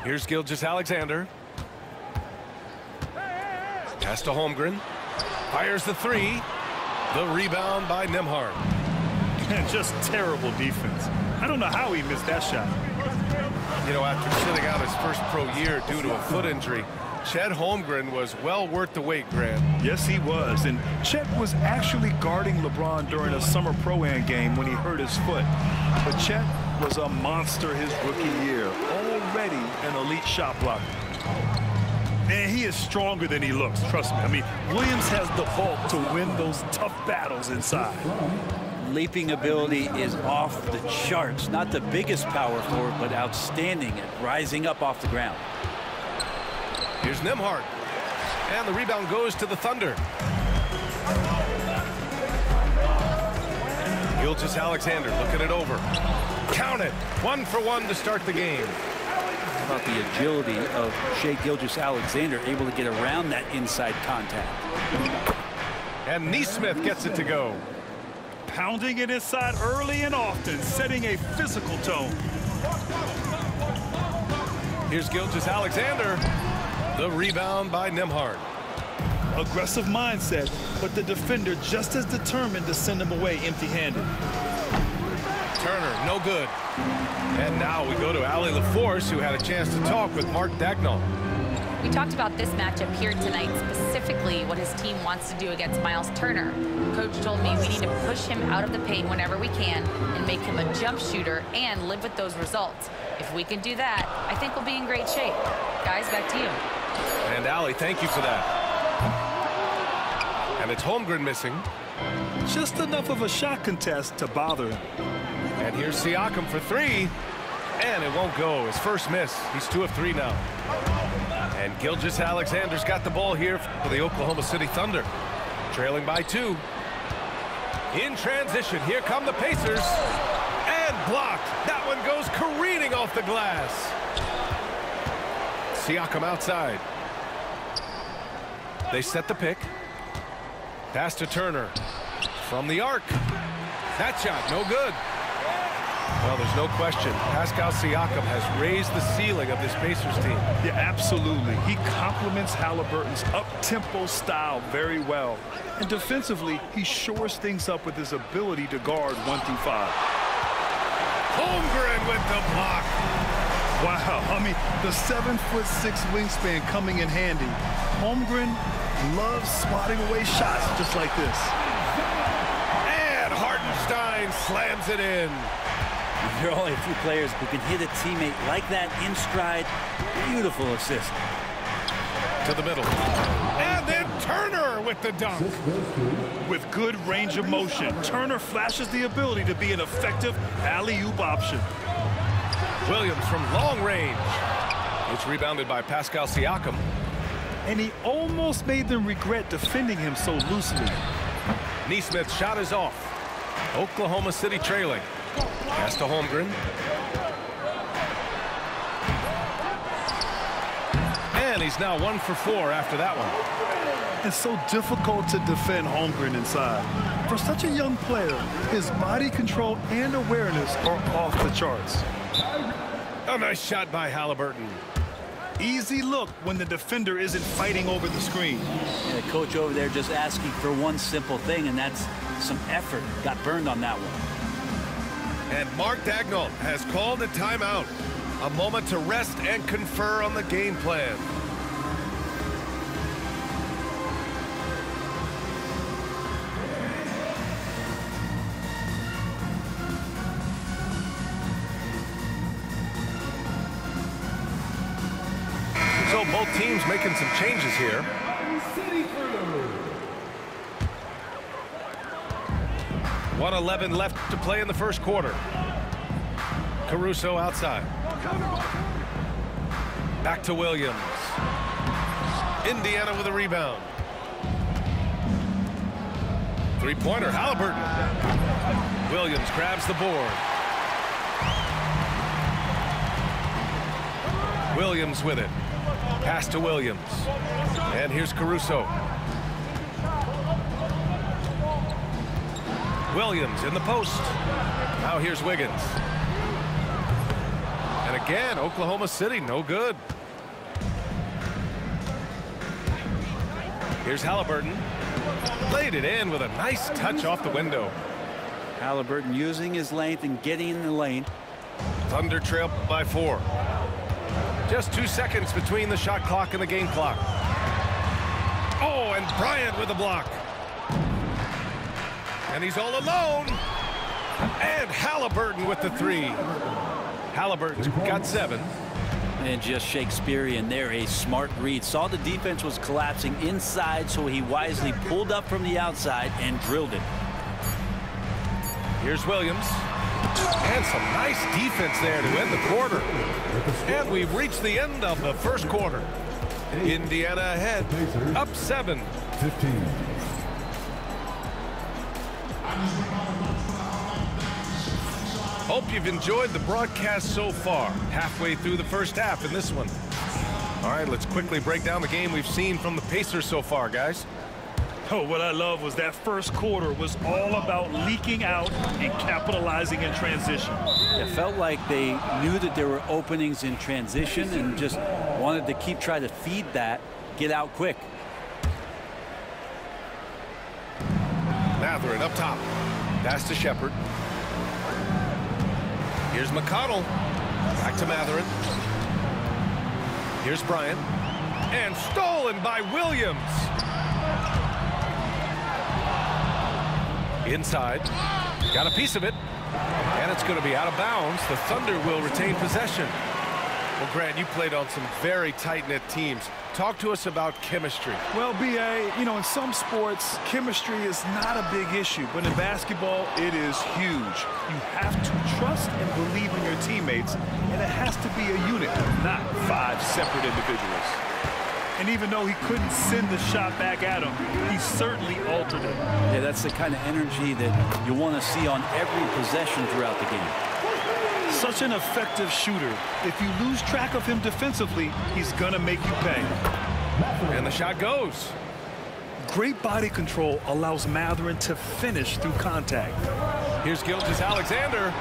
Here's Gilgeous-Alexander. Pass to Holmgren. Fires the three. The rebound by Nembhard. Just terrible defense. I don't know how he missed that shot. You know, after sitting out his first pro year due to a foot injury, Chet Holmgren was well worth the wait, Grant. Yes, he was. And Chet was actually guarding LeBron during a summer Pro-Am game when he hurt his foot. But Chet was a monster his rookie year. Already an elite shot blocker. And he is stronger than he looks, trust me. I mean, Williams has the bulk to win those tough battles inside. Leaping ability is off the charts. Not the biggest power forward, but outstanding at rising up off the ground. Here's Nembhard. And the rebound goes to the Thunder. Gilgeous-Alexander looking it over. Count it. 1 for 1 to start the game. About the agility of Shai Gilgeous-Alexander, able to get around that inside contact. And Nesmith gets it to go. Pounding it inside early and often, setting a physical tone. Here's Gilgeous-Alexander. The rebound by Nembhard. Aggressive mindset, but the defender just as determined to send him away empty-handed. Turner, no good. And now we go to Allie LaForce, who had a chance to talk with Mark Daigneault. We talked about this matchup here tonight, specifically what his team wants to do against Miles Turner. Coach told me we need to push him out of the paint whenever we can and make him a jump shooter and live with those results. If we can do that, I think we'll be in great shape. Guys, back to you. And Allie, thank you for that. And it's Holmgren missing. Just enough of a shot contest to bother him. And here's Siakam for three. And it won't go. His first miss. He's 2 of 3 now. And Gilgeous-Alexander's got the ball here for the Oklahoma City Thunder. Trailing by 2. In transition, here come the Pacers. And blocked. That one goes careening off the glass. Siakam outside. They set the pick. Pass to Turner. From the arc. That shot, no good. Well, there's no question. Pascal Siakam has raised the ceiling of this Pacers team. Yeah, absolutely. He complements Halliburton's up-tempo style very well. And defensively, he shores things up with his ability to guard 1 through 5. Holmgren with the block. Wow, I mean, the 7'6" wingspan coming in handy. Holmgren loves swatting away shots just like this. And Hartenstein slams it in. There are only a few players who can hit a teammate like that in stride. Beautiful assist. To the middle. And then Turner with the dunk. With good range of motion, Turner flashes the ability to be an effective alley-oop option. Williams from long range. It's rebounded by Pascal Siakam. And he almost made them regret defending him so loosely. Nesmith's shot is off. Oklahoma City trailing. Pass to Holmgren. And he's now 1 for 4 after that one. It's so difficult to defend Holmgren inside. For such a young player, his body control and awareness are off the charts. A nice shot by Halliburton. Easy look when the defender isn't fighting over the screen. Yeah, the coach over there just asking for one simple thing, and that's some effort. Got burned on that one. And Mark Daigneault has called a timeout. A moment to rest and confer on the game plan. So both teams making some changes here. 1:11 left to play in the first quarter. Caruso outside. Back to Williams. Indiana with a rebound. Three-pointer, Halliburton. Williams grabs the board. Williams with it. Pass to Williams. And here's Caruso. Williams in the post. Now here's Wiggins. And it again. Oklahoma City, no good. Here's Halliburton. Laid it in with a nice touch off the window. Halliburton using his length and getting in the lane. Thunder trail by 4. Just 2 seconds between the shot clock and the game clock. Oh, and Bryant with the block. And he's all alone. And Halliburton with the 3. Halliburton's got 7. And just Shakespearean there, a smart read. Saw the defense was collapsing inside, so he wisely pulled up from the outside and drilled it. Here's Williams. And some nice defense there to end the quarter. And we've reached the end of the first quarter. Indiana ahead, up 7. 15. Hope you've enjoyed the broadcast so far. Halfway through the first half in this one. All right, let's quickly break down the game we've seen from the Pacers so far, guys. Oh, what I love was that first quarter was all about leaking out and capitalizing in transition. It felt like they knew that there were openings in transition and just wanted to keep trying to feed that, get out quick. Mathurin up top. Pass to Shepard. Here's McConnell. Back to Mathurin. Here's Bryant. And stolen by Williams. Inside. Got a piece of it. And it's going to be out of bounds. The Thunder will retain possession. Well, Grant, you played on some very tight-knit teams. Talk to us about chemistry. Well, B.A., you know, in some sports, chemistry is not a big issue. But in basketball, it is huge. You have to trust and believe in your teammates, and it has to be a unit, not 5 separate individuals. And even though he couldn't send the shot back at him, he certainly altered it. Yeah, that's the kind of energy that you want to see on every possession throughout the game. Such an effective shooter. If you lose track of him defensively, he's going to make you pay. And the shot goes. Great body control allows Mathurin to finish through contact. Here's Gilgeous-Alexander.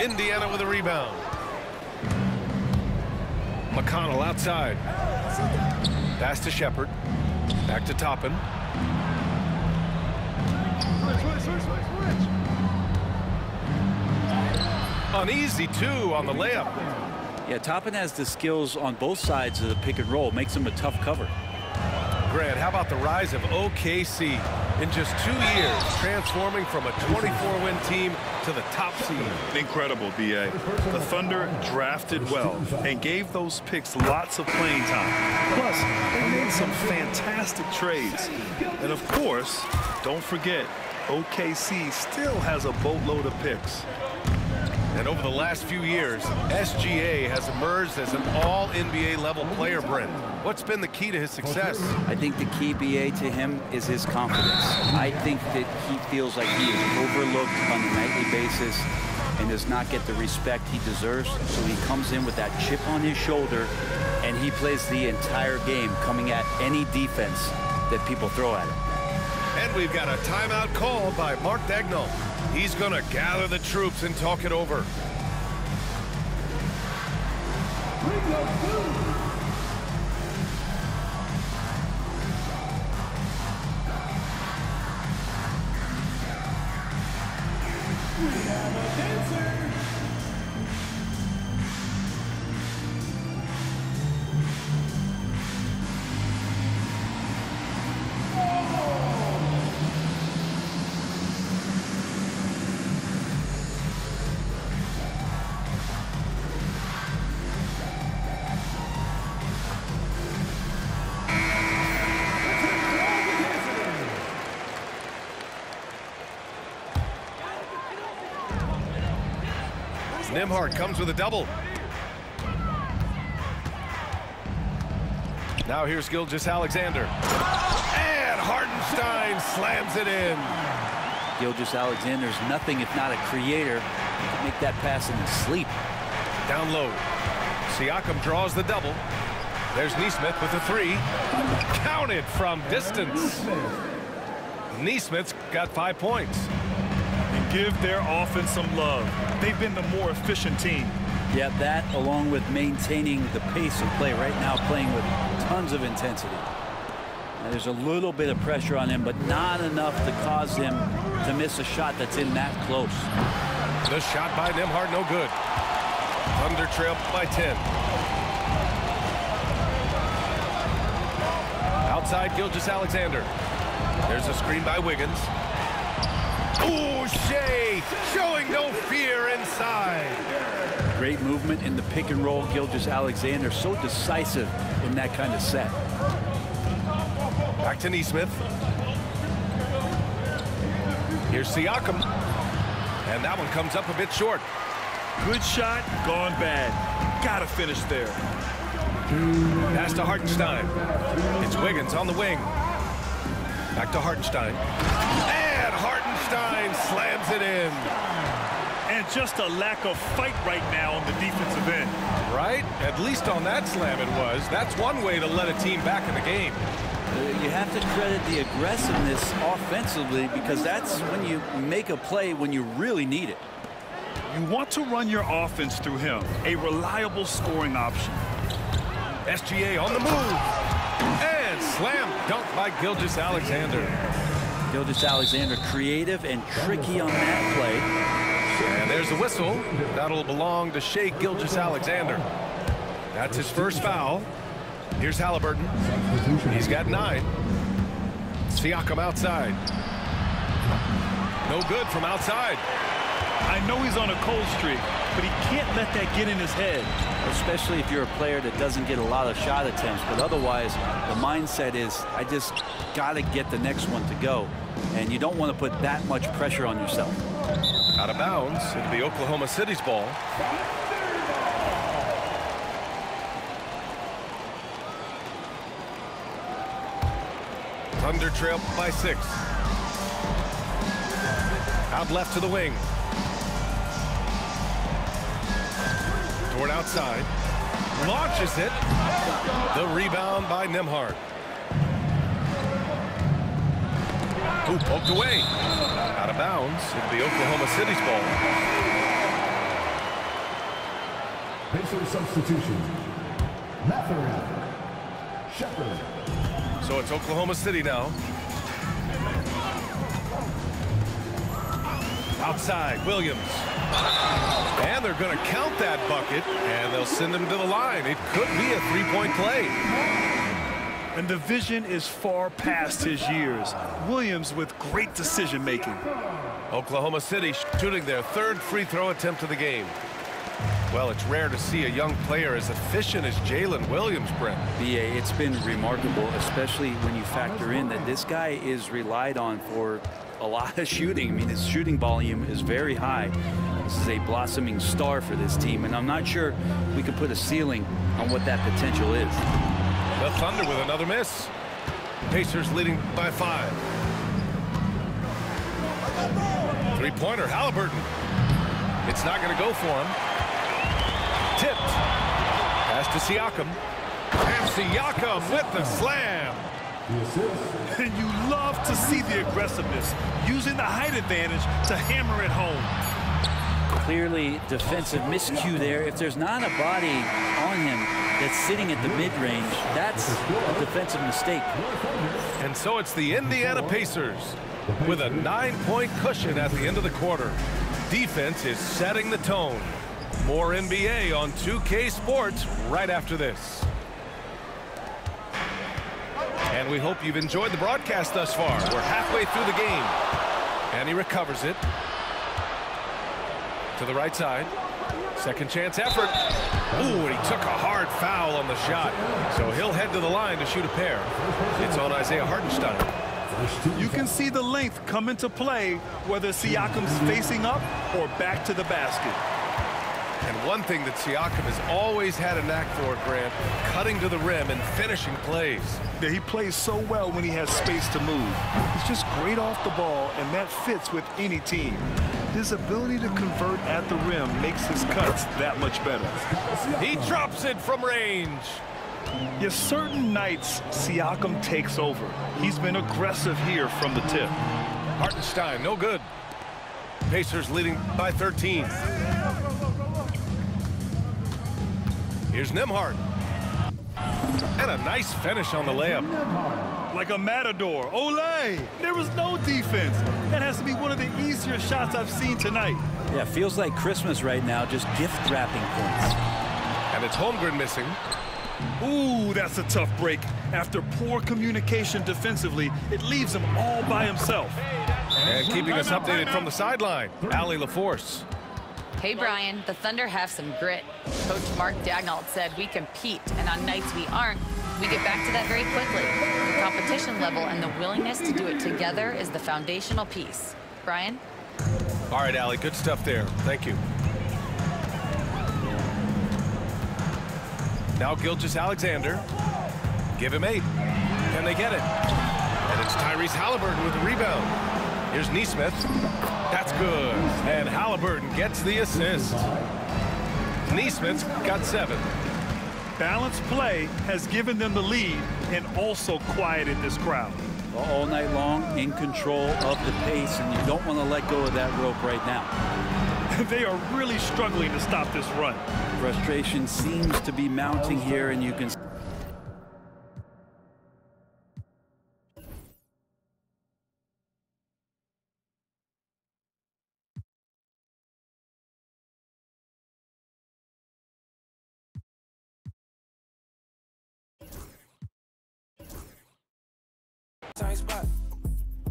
Indiana with a rebound. McConnell outside. Pass to Shepard. Back to Toppin. Uneasy, too, on the layup. Yeah, Toppin has the skills on both sides of the pick and roll. Makes him a tough cover. Grant, how about the rise of OKC? In just 2 years, transforming from a 24-win team to the top seed. Incredible, B.A. The Thunder drafted well and gave those picks lots of playing time. Plus, they made some fantastic trades. And of course, don't forget, OKC still has a boatload of picks. And over the last few years, SGA has emerged as an all-NBA level player, Brent. What's been the key to his success? I think the key, BA, to him is his confidence. I think that he feels like he is overlooked on a nightly basis and does not get the respect he deserves. So he comes in with that chip on his shoulder, and he plays the entire game coming at any defense that people throw at him. And we've got a timeout called by Mark Daigneault. He's going to gather the troops and talk it over. Nembhard comes with a double. Now here's Gilgeous-Alexander. And Hartenstein slams it in. Gilgeous-Alexander's nothing if not a creator. He can make that pass in his sleep. Down low. Siakam draws the double. There's Nesmith with a 3. Counted from distance. Nesmith's got 5 points. And give their offense some love. They've been the more efficient team. Yeah, that along with maintaining the pace of play right now, playing with tons of intensity. Now, there's a little bit of pressure on him, but not enough to cause him to miss a shot that's in that close. The shot by Nembhard, no good. Thunder trail by 10. Outside, Gilgeous-Alexander. There's a screen by Wiggins. Ooh, Shea showing no fear inside. Great movement in the pick and roll. Gilgeous-Alexander so decisive in that kind of set. Back to Nesmith. Here's Siakam. And that one comes up a bit short. Good shot, gone bad. Gotta finish there. Pass to Hartenstein. It's Wiggins on the wing. Back to Hartenstein. And Hartenstein slams it in. And just a lack of fight right now on the defensive end. Right? At least on that slam it was. That's one way to let a team back in the game. You have to credit the aggressiveness offensively, because that's when you make a play when you really need it. You want to run your offense through him, a reliable scoring option. SGA on the move. And slam dunk by Gilgeous-Alexander. Gilgeous-Alexander creative and tricky on that play. And there's the whistle. That'll belong to Shai Gilgeous-Alexander. That's his first foul. Here's Halliburton. He's got 9. Siakam outside. No good from outside. I know he's on a cold streak, but he can't let that get in his head. Especially if you're a player that doesn't get a lot of shot attempts. But otherwise, the mindset is, I just got to get the next one to go. And you don't want to put that much pressure on yourself. Out of bounds. It'll be Oklahoma City's ball. Thunder trail by 6. Out left to the wing. Toward outside. Launches it. The rebound by Nembhard. Ooh, poked away. Out of bounds. It'll be Oklahoma City's ball. Pacer substitution. Mathurin. Shepard. So it's Oklahoma City now. Outside, Williams. And they're going to count that bucket, and they'll send him to the line. It could be a three-point play. And the vision is far past his years. Williams with great decision-making. Oklahoma City shooting their 3rd free throw attempt of the game. Well, it's rare to see a young player as efficient as Jalen Williams, Brent. BA, it's been remarkable, especially when you factor in that this guy is relied on for a lot of shooting. I mean, his shooting volume is very high. This is a blossoming star for this team, and I'm not sure we can put a ceiling on what that potential is. The Thunder with another miss. Pacers leading by 5. Three-pointer, Halliburton. It's not going to go for him. Tipped. Pass to Siakam. And Siakam with the slam. And you love to see the aggressiveness, using the height advantage to hammer it home. Clearly defensive miscue there. If there's not a body on him that's sitting at the mid-range, that's a defensive mistake. And so it's the Indiana Pacers with a 9-point cushion at the end of the quarter. Defense is setting the tone. More NBA on 2K Sports right after this. And we hope you've enjoyed the broadcast thus far. We're halfway through the game. And he recovers it. To the right side. Second chance effort. Ooh, and he took a hard foul on the shot. So he'll head to the line to shoot a pair. It's on Isaiah Hartenstein. You can see the length come into play, whether Siakam's facing up or back to the basket. And one thing that Siakam has always had a knack for, Grant, cutting to the rim and finishing plays. Yeah, he plays so well when he has space to move. He's just great off the ball, and that fits with any team. His ability to convert at the rim makes his cuts that much better. He drops it from range. Yes, certain nights Siakam takes over. He's been aggressive here from the tip. Hartenstein, no good. Pacers leading by 13. Here's Nembhard. And a nice finish on the layup. Like a matador. Olay! There was no defense. That has to be one of the easier shots I've seen tonight. Yeah, feels like Christmas right now, just gift wrapping points. And it's Holmgren missing. Ooh, that's a tough break. After poor communication defensively, it leaves him all by himself. And keeping us updated from the sideline, Allie LaForce. Hey, Brian, the Thunder have some grit. Coach Mark Daigneault said we compete, and on nights we aren't, we get back to that very quickly. The competition level and the willingness to do it together is the foundational piece. Brian? All right, Allie, good stuff there. Thank you. Now Gilgeous-Alexander. Give him 8. Can they get it? And it's Tyrese Halliburton with the rebound. Here's Nesmith. That's good. And Halliburton gets the assist. Nesmith's got 7. Balanced play has given them the lead and also quieted this crowd. All night long, in control of the pace, and you don't want to let go of that rope right now. They are really struggling to stop this run. Frustration seems to be mounting here, and you can Tight spot,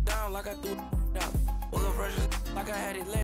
down like I threw it out. Was a version like I had it lit.